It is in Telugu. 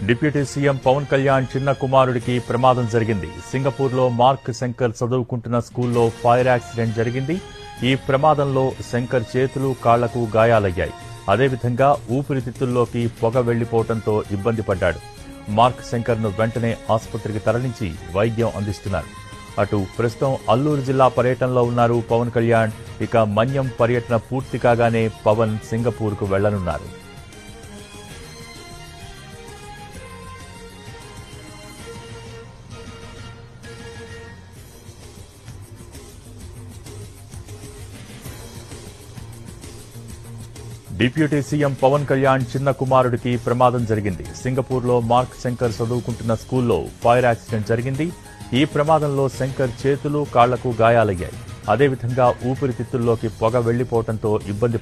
డిప్యూటీ సీఎం పవన్ కళ్యాణ్ చిన్న కుమారుడికి ప్రమాదం జరిగింది. సింగపూర్లో మార్క్ శంకర్ చదువుకుంటున్న స్కూల్లో ఫైర్ యాక్సిడెంట్ జరిగింది. ఈ ప్రమాదంలో శంకర్ చేతులు, కాళ్లకు గాయాలయ్యాయి. అదేవిధంగా ఊపిరితిత్తుల్లోకి పొగ వెళ్లిపోవడంతో ఇబ్బంది పడ్డాడు. మార్క్ శంకర్ను వెంటనే ఆసుపత్రికి తరలించి వైద్యం అందిస్తున్నారు. అటు ప్రస్తుతం అల్లూరు జిల్లా పర్యటనలో ఉన్నారు పవన్ కళ్యాణ్. ఇక మన్యం పర్యటన పూర్తి కాగానే పవన్ సింగపూర్కు వెళ్లనున్నారు. డిప్యూటీ సీఎం పవన్ కళ్యాణ్ చిన్న కుమారుడికి ప్రమాదం జరిగింది. సింగపూర్లో మార్క్ శంకర్ చదువుకుంటున్న స్కూల్లో ఫైర్ యాక్సిడెంట్ జరిగింది. ఈ ప్రమాదంలో శంకర్ చేతులు, కాళ్లకు గాయాలయ్యాయి. అదేవిధంగా ఊపిరితిత్తుల్లోకి పొగ వెళ్లిపోవడంతో ఇబ్బంది